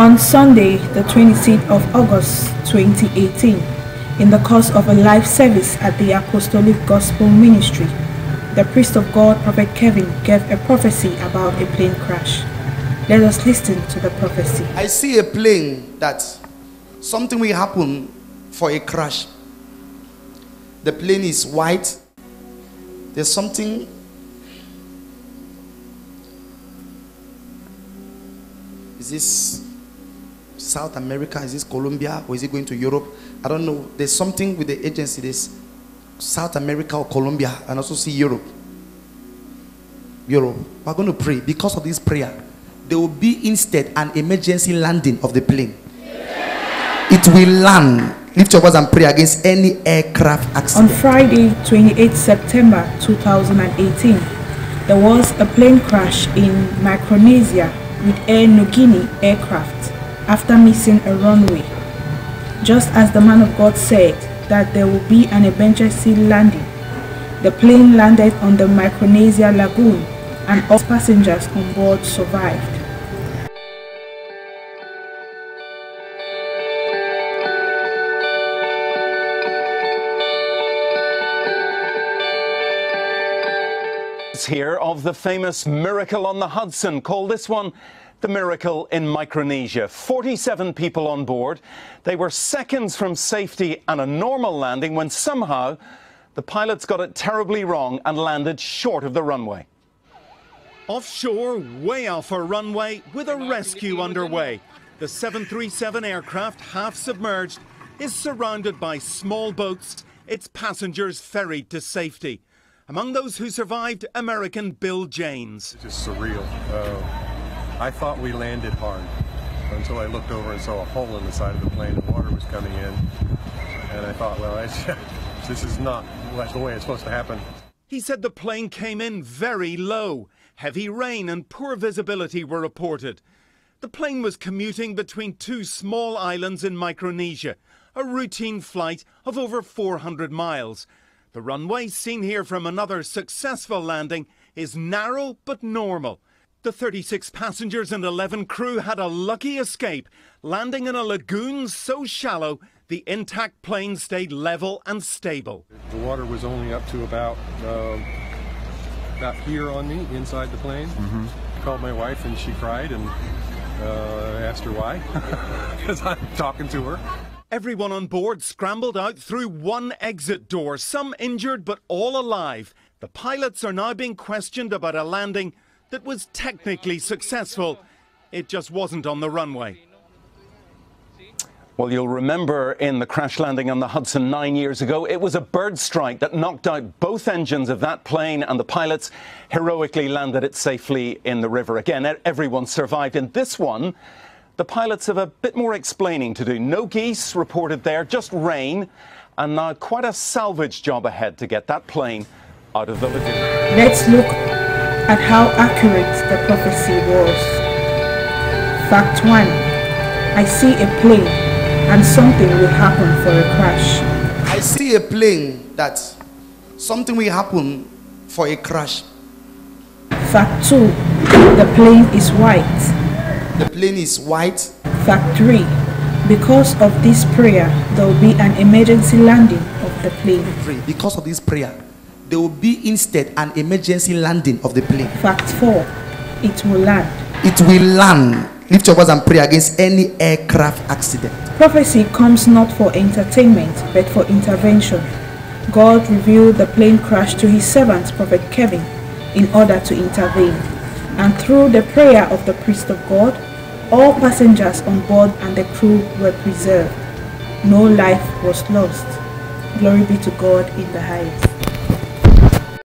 On Sunday, the 26th of August 2018, in the course of a live service at the Apostolic Gospel Ministry, the priest of God, Prophet Kevin, gave a prophecy about a plane crash. Let us listen to the prophecy. I see a plane that something will happen for a crash. The plane is white. There's something. Is this South America? Is this Colombia? Or is it going to Europe? I don't know. There's something with the agency. There's South America or Colombia, and also see Europe. Europe. We're going to pray. Because of this prayer, there will be instead an emergency landing of the plane. It will land. Lift your voice and pray against any aircraft accident. On Friday, 28 September 2018, there was a plane crash in Micronesia with Air Niugini aircraft after missing a runway. Just as the man of God said that there will be an emergency landing, the plane landed on the Micronesia lagoon and all passengers on board survived. Here of the famous Miracle on the Hudson. Call this one the Miracle in Micronesia. 47 people on board. They were seconds from safety and a normal landing when somehow the pilots got it terribly wrong and landed short of the runway. Offshore, way off a runway, with a rescue underway. The 737 aircraft, half submerged, is surrounded by small boats, its passengers ferried to safety. Among those who survived, American Bill Janes. It's just surreal. I thought we landed hard until I looked over and saw a hole in the side of the plane. The water was coming in, and I thought, well, this is not the way it's supposed to happen. He said the plane came in very low. Heavy rain and poor visibility were reported. The plane was commuting between two small islands in Micronesia, a routine flight of over 400 miles. The runway, seen here from another successful landing, is narrow but normal. The 36 passengers and 11 crew had a lucky escape, landing in a lagoon so shallow the intact plane stayed level and stable. The water was only up to about here on me, inside the plane. I called my wife and she cried, and I asked her why, because I'm talking to her. Everyone on board scrambled out through one exit door, some injured but all alive. The pilots are now being questioned about a landing that was technically successful. It just wasn't on the runway. Well, you'll remember in the crash landing on the Hudson 9 years ago, it was a bird strike that knocked out both engines of that plane, and the pilots heroically landed it safely in the river. Again, everyone survived. In this one, the pilots have a bit more explaining to do. No geese reported there, just rain, and now quite a salvage job ahead to get that plane out of the lagoon. Let's look at how accurate the prophecy was. Fact 1. I see a plane and something will happen for a crash. I see a plane that something will happen for a crash. Fact 2. The plane is white. The plane is white. Fact 3. Because of this prayer, there will be an emergency landing of the plane. Because of this prayer, there will be instead an emergency landing of the plane. Fact 4. It will land. It will land. Lift your voice and pray against any aircraft accident. Prophecy comes not for entertainment, but for intervention. God revealed the plane crash to his servant, Prophet Kevin, in order to intervene. And through the prayer of the priest of God, all passengers on board and the crew were preserved. No life was lost. Glory be to God in the highest.